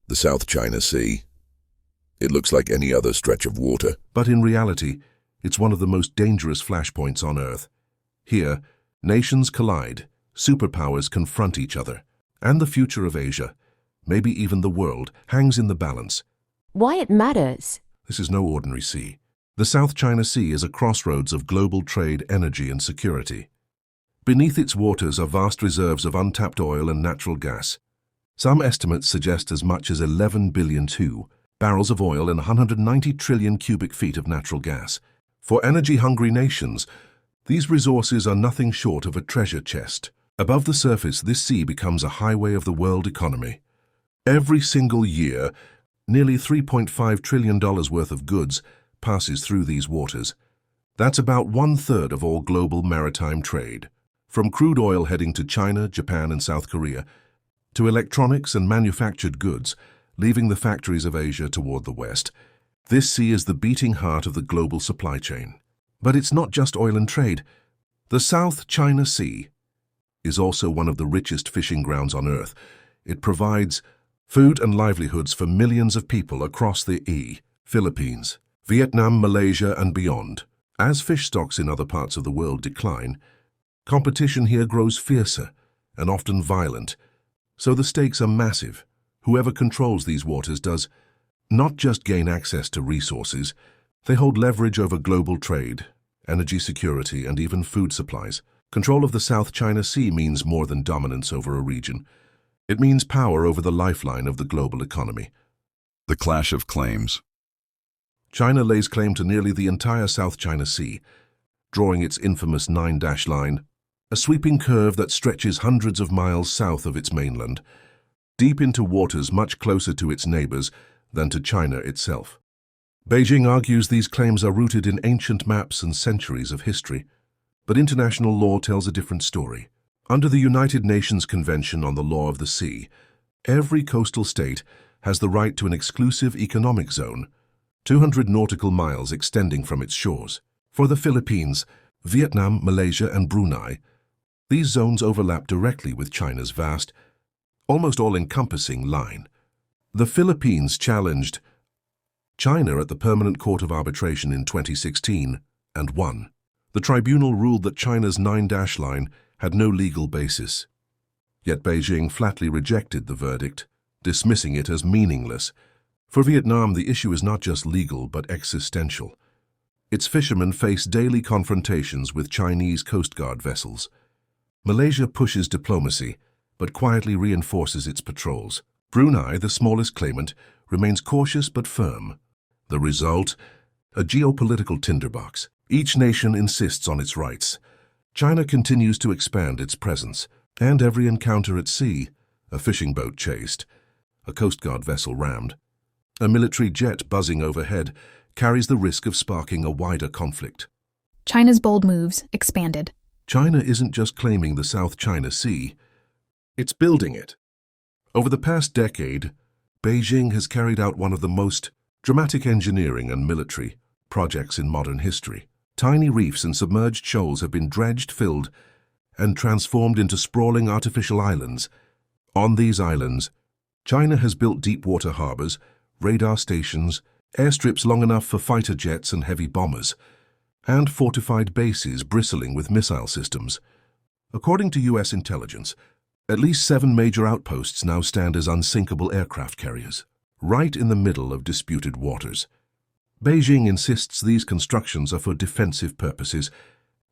The South China Sea. It looks like any other stretch of water. But in reality, it's one of the most dangerous flashpoints on Earth. Here, nations collide, superpowers confront each other, and the future of Asia, maybe even the world, hangs in the balance. Why it matters? This is no ordinary sea. The South China Sea is a crossroads of global trade, energy, and security. Beneath its waters are vast reserves of untapped oil and natural gas. Some estimates suggest as much as 11 billion barrels of oil and 190 trillion cubic feet of natural gas. For energy-hungry nations, these resources are nothing short of a treasure chest. Above the surface, this sea becomes a highway of the world economy. Every single year, nearly $3.5 trillion worth of goods passes through these waters. That's about 1/3 of all global maritime trade. From crude oil heading to China, Japan, and South Korea, to electronics and manufactured goods, leaving the factories of Asia toward the West. This sea is the beating heart of the global supply chain. But it's not just oil and trade. The South China Sea is also one of the richest fishing grounds on Earth. It provides food and livelihoods for millions of people across the Philippines, Vietnam, Malaysia, and beyond. As fish stocks in other parts of the world decline, competition here grows fiercer and often violent. So the stakes are massive. Whoever controls these waters does not just gain access to resources, they hold leverage over global trade, energy security, and even food supplies. Control of the South China Sea means more than dominance over a region. It means power over the lifeline of the global economy. The clash of claims. China lays claim to nearly the entire South China Sea, drawing its infamous 9-dash line, a sweeping curve that stretches hundreds of miles south of its mainland, deep into waters much closer to its neighbors than to China itself. Beijing argues these claims are rooted in ancient maps and centuries of history, but international law tells a different story. Under the United Nations Convention on the Law of the Sea, every coastal state has the right to an exclusive economic zone, 200 nautical miles extending from its shores. For the Philippines, Vietnam, Malaysia, and Brunei, these zones overlap directly with China's vast, almost all-encompassing line. The Philippines challenged China at the Permanent Court of Arbitration in 2016 and won. The tribunal ruled that China's 9-dash line had no legal basis. Yet Beijing flatly rejected the verdict, dismissing it as meaningless. For Vietnam, the issue is not just legal but existential. Its fishermen face daily confrontations with Chinese Coast Guard vessels. Malaysia pushes diplomacy, but quietly reinforces its patrols. Brunei, the smallest claimant, remains cautious but firm. The result? A geopolitical tinderbox. Each nation insists on its rights. China continues to expand its presence, and every encounter at sea, a fishing boat chased, a Coast Guard vessel rammed, a military jet buzzing overhead, carries the risk of sparking a wider conflict. China's bold moves expanded. China isn't just claiming the South China Sea, it's building it. Over the past decade, Beijing has carried out one of the most dramatic engineering and military projects in modern history. Tiny reefs and submerged shoals have been dredged, filled, and transformed into sprawling artificial islands. On these islands, China has built deep-water harbors, radar stations, airstrips long enough for fighter jets and heavy bombers, and fortified bases bristling with missile systems. According to U.S. intelligence, at least 7 major outposts now stand as unsinkable aircraft carriers, right in the middle of disputed waters. Beijing insists these constructions are for defensive purposes,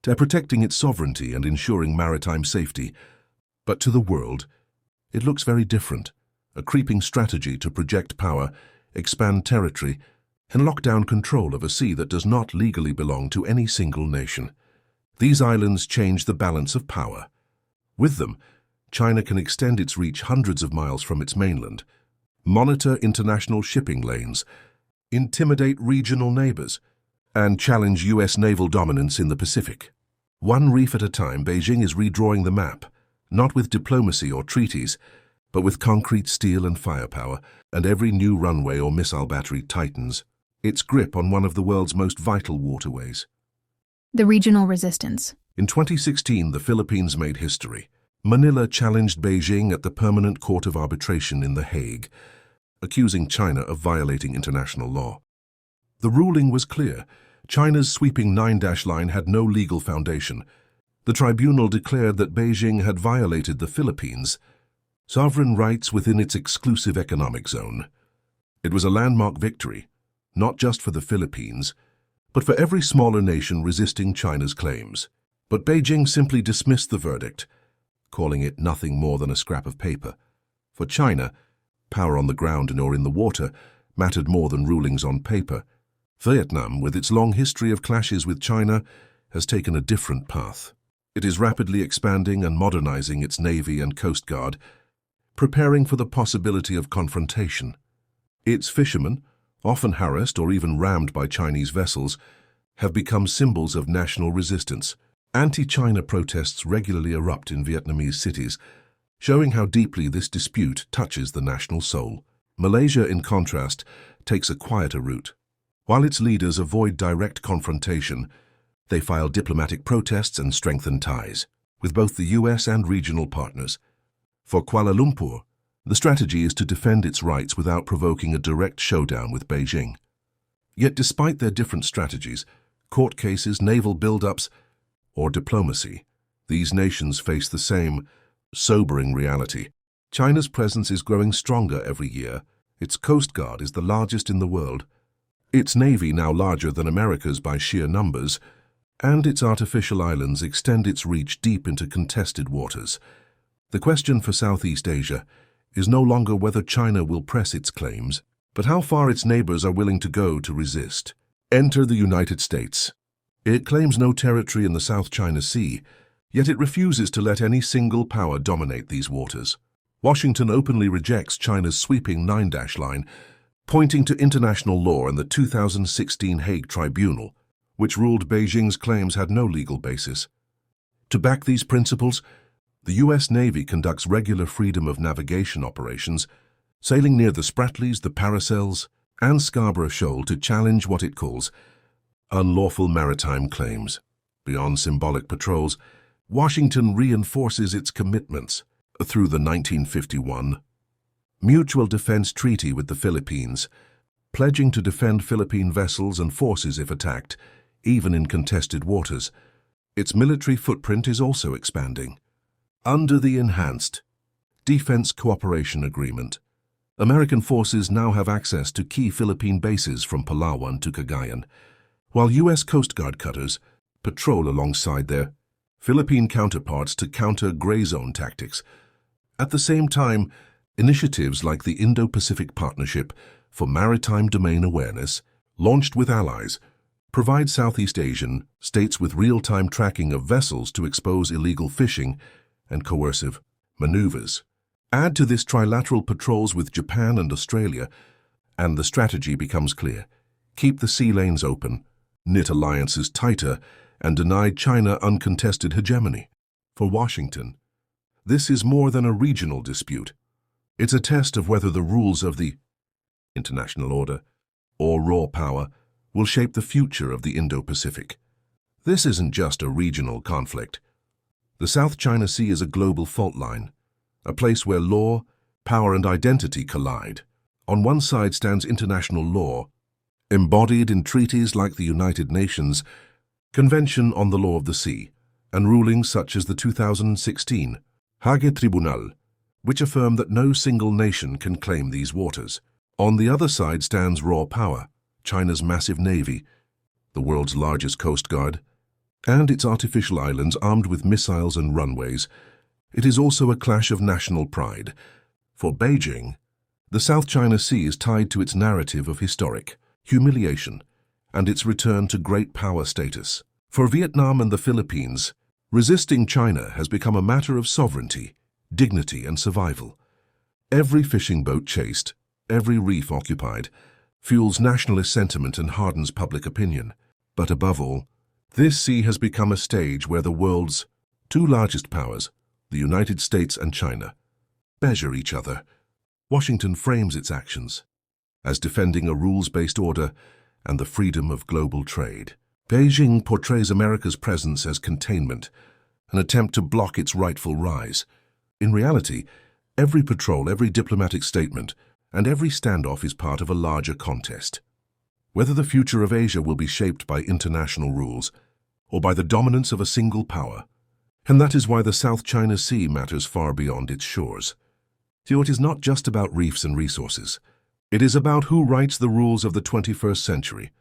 protecting its sovereignty and ensuring maritime safety. But to the world, it looks very different, a creeping strategy to project power, expand territory, and lock down control of a sea that does not legally belong to any single nation. These islands change the balance of power. With them, China can extend its reach hundreds of miles from its mainland, monitor international shipping lanes, intimidate regional neighbors, and challenge U.S. naval dominance in the Pacific. One reef at a time, Beijing is redrawing the map, not with diplomacy or treaties, but with concrete steel and firepower, and every new runway or missile battery tightens its grip on one of the world's most vital waterways. The regional resistance. In 2016, the Philippines made history. Manila challenged Beijing at the Permanent Court of Arbitration in The Hague. accusing China of violating international law. The ruling was clear. China's sweeping 9-line had no legal foundation. The tribunal declared that Beijing had violated the Philippines' sovereign rights within its exclusive economic zone. It was a landmark victory, not just for the Philippines, but for every smaller nation resisting China's claims. But Beijing simply dismissed the verdict, calling it nothing more than a scrap of paper. For China, power on the ground or in the water mattered more than rulings on paper. Vietnam, with its long history of clashes with China, has taken a different path. It is rapidly expanding and modernizing its navy and coast guard, preparing for the possibility of confrontation. Its fishermen, often harassed or even rammed by Chinese vessels, have become symbols of national resistance. Anti-China protests regularly erupt in Vietnamese cities, showing how deeply this dispute touches the national soul. Malaysia, in contrast, takes a quieter route. While its leaders avoid direct confrontation, they file diplomatic protests and strengthen ties with both the US and regional partners. For Kuala Lumpur, the strategy is to defend its rights without provoking a direct showdown with Beijing. Yet despite their different strategies, court cases, naval build-ups, or diplomacy, these nations face the same sobering reality. China's presence is growing stronger every year. Its coast guard is the largest in the world. Its navy now larger than America's by sheer numbers, and its artificial islands extend its reach deep into contested waters. The question for Southeast Asia is no longer whether China will press its claims, but how far its neighbors are willing to go to resist. Enter the United States. It claims no territory in the South China Sea, yet it refuses to let any single power dominate these waters. Washington openly rejects China's sweeping 9-line, pointing to international law and the 2016 Hague Tribunal, which ruled Beijing's claims had no legal basis. To back these principles, the U.S. Navy conducts regular freedom of navigation operations, sailing near the Spratlys, the Paracels, and Scarborough Shoal to challenge what it calls unlawful maritime claims. Beyond symbolic patrols, Washington reinforces its commitments through the 1951 Mutual Defense Treaty with the Philippines, pledging to defend Philippine vessels and forces if attacked, even in contested waters. Its military footprint is also expanding. Under the Enhanced Defense Cooperation Agreement, American forces now have access to key Philippine bases from Palawan to Cagayan, while U.S. Coast Guard cutters patrol alongside their Philippine counterparts to counter gray zone tactics. At the same time, initiatives like the Indo-Pacific Partnership for Maritime Domain Awareness, launched with allies, provide Southeast Asian states with real-time tracking of vessels to expose illegal fishing and coercive maneuvers. Add to this trilateral patrols with Japan and Australia, and the strategy becomes clear. Keep the sea lanes open, knit alliances tighter, and deny China uncontested hegemony. For Washington, this is more than a regional dispute. It's a test of whether the rules of the international order or raw power will shape the future of the Indo-Pacific. This isn't just a regional conflict. The South China Sea is a global fault line, a place where law, power, and identity collide. On one side stands international law, embodied in treaties like the United Nations Convention on the Law of the Sea, and rulings such as the 2016 Hague Tribunal, which affirm that no single nation can claim these waters. On the other side stands raw power, China's massive navy, the world's largest coast guard, and its artificial islands armed with missiles and runways. It is also a clash of national pride. For Beijing, the South China Sea is tied to its narrative of historic humiliation and its return to great power status. For Vietnam and the Philippines, resisting China has become a matter of sovereignty, dignity, and survival. Every fishing boat chased, every reef occupied, fuels nationalist sentiment and hardens public opinion. But above all, this sea has become a stage where the world's two largest powers, the United States and China, measure each other. Washington frames its actions as defending a rules-based order and the freedom of global trade. Beijing portrays America's presence as containment, an attempt to block its rightful rise. In reality, every patrol, every diplomatic statement, and every standoff is part of a larger contest. Whether the future of Asia will be shaped by international rules or by the dominance of a single power. And that is why the South China Sea matters far beyond its shores. So it is not just about reefs and resources. It is about who writes the rules of the 21st century.